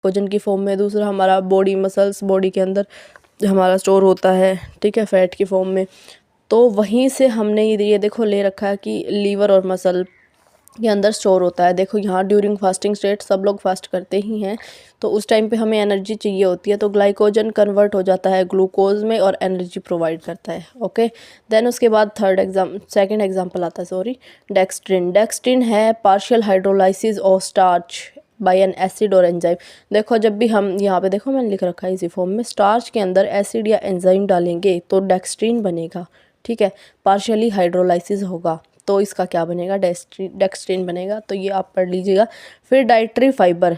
Glycogen की form में, दूसरा हमारा बॉडी मसल्स बॉडी के अंदर हमारा स्टोर होता है, ठीक है, फैट की फॉर्म में। तो वहीं से हमने ये देखो ले रखा है कि लीवर और मसल के अंदर स्टोर होता है। देखो यहाँ ड्यूरिंग फास्टिंग स्टेट सब लोग फास्ट करते ही हैं, तो उस टाइम पे हमें एनर्जी चाहिए होती है, तो ग्लाइकोजन कन्वर्ट हो जाता है ग्लूकोज में और एनर्जी प्रोवाइड करता है। ओके, देन उसके बाद सेकंड एग्जांपल आता है, सॉरी, डेक्स्ट्रिन। डेक्स्ट्रिन है partial hydrolysis of starch by an acid और एंजाइम। देखो जब भी हम यहाँ पे देखो मैंने लिख रखा है इसी फॉर्म में, स्टार्च के अंदर एसिड या एंजाइम डालेंगे तो डेक्स्ट्रिन बनेगा, ठीक है, पार्शियली हाइड्रोलाइसिस होगा तो इसका क्या बनेगा, डेक्स्ट्रिन बनेगा। तो ये आप पढ़ लीजिएगा। फिर डाइट्री फाइबर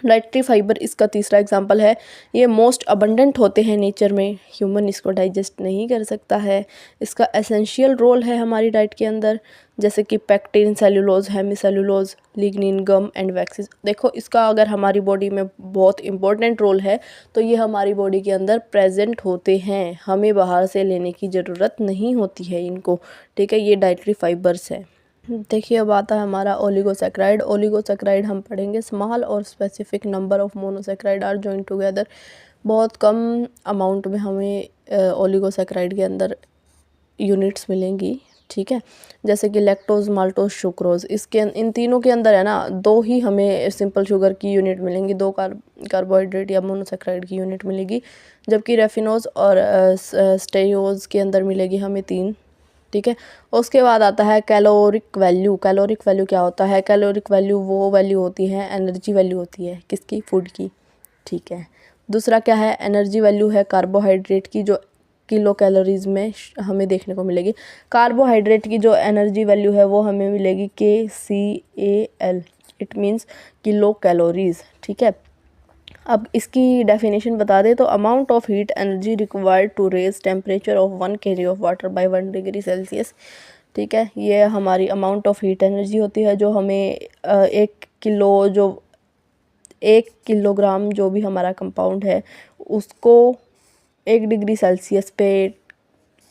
डाइट्री फाइबर इसका तीसरा एग्जांपल है। ये मोस्ट अबंडेंट होते हैं नेचर में, ह्यूमन इसको डाइजेस्ट नहीं कर सकता है। इसका एसेंशियल रोल है हमारी डाइट के अंदर, जैसे कि pectin, cellulose, hemicellulose, lignin, gum and waxes. देखो इसका अगर हमारी बॉडी में बहुत इंपॉर्टेंट रोल है तो ये हमारी बॉडी के अंदर प्रेजेंट होते हैं, हमें बाहर से लेने की ज़रूरत नहीं होती है इनको, ठीक है। ये डाइटरी फाइबर्स है। देखिए अब आता है हमारा ओलिगोसैक्राइड। ओलिगोसैक्राइड हम पढ़ेंगे, स्मॉल और specific number of monosaccharide are join together. बहुत कम अमाउंट में हमें ओलिगोसैक्राइड के अंदर यूनिट्स मिलेंगी, ठीक है, जैसे कि लैक्टोज, माल्टोज, सुक्रोज। इसके इन तीनों के अंदर है ना, दो ही हमें सिंपल शुगर की यूनिट मिलेंगी, दो कार्बोहाइड्रेट या मोनोसैक्राइड की यूनिट मिलेगी, जबकि रेफिनोज और स्टेयोज के अंदर मिलेगी हमें 3, ठीक है। उसके बाद आता है कैलोरिक वैल्यू। कैलोरिक वैल्यू क्या होता है? कैलोरिक वैल्यू वो वैल्यू होती है, एनर्जी वैल्यू होती है किसकी, फूड की, ठीक है। दूसरा क्या है, एनर्जी वैल्यू है कार्बोहाइड्रेट की, जो किलो कैलोरीज में हमें देखने को मिलेगी। कार्बोहाइड्रेट की जो एनर्जी वैल्यू है वो हमें मिलेगी KCAL, it means kilo calories, ठीक है। अब इसकी डेफिनेशन बता दें तो amount of heat energy required to raise temperature of 1 kg of water by 1 degree Celsius, ठीक है। ये हमारी अमाउंट ऑफ हीट एनर्जी होती है जो हमें 1 किलोग्राम जो भी हमारा कंपाउंड है उसको 1 डिग्री सेल्सियस पे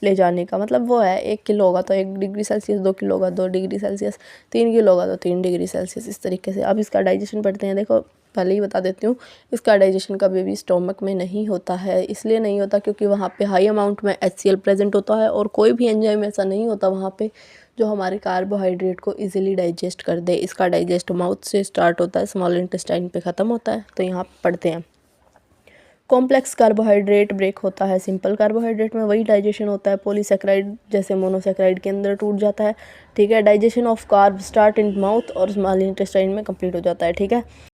ले जाने का मतलब वो है, 1 किलो होगा तो 1 डिग्री सेल्सियस, 2 किलो होगा 2 डिग्री सेल्सियस, 3 किलो होगा तो 3 डिग्री सेल्सियस, इस तरीके से। अब इसका डाइजेशन पढ़ते हैं। देखो पहले ही बता देती हूँ, इसका डाइजेशन कभी भी स्टोमक में नहीं होता है। इसलिए नहीं होता क्योंकि वहाँ पे हाई अमाउंट में HCl प्रेजेंट होता है और कोई भी एंजाइम ऐसा नहीं होता वहाँ पे जो हमारे कार्बोहाइड्रेट को इजीली डाइजेस्ट कर दे। इसका डाइजेस्ट माउथ से स्टार्ट होता है, स्मॉल इंटेस्टाइन पे ख़त्म होता है। तो यहाँ पढ़ते हैं, कॉम्प्लेक्स कार्बोहाइड्रेट ब्रेक होता है, सिंपल कार्बोहाइड्रेट में वही डाइजेशन होता है, पॉलीसैक्राइड जैसे मोनोसैक्राइड के अंदर टूट जाता है, ठीक है। Digestion of carb start in mouth और स्मॉल इंटेस्टाइन में कंप्लीट हो जाता है, ठीक है।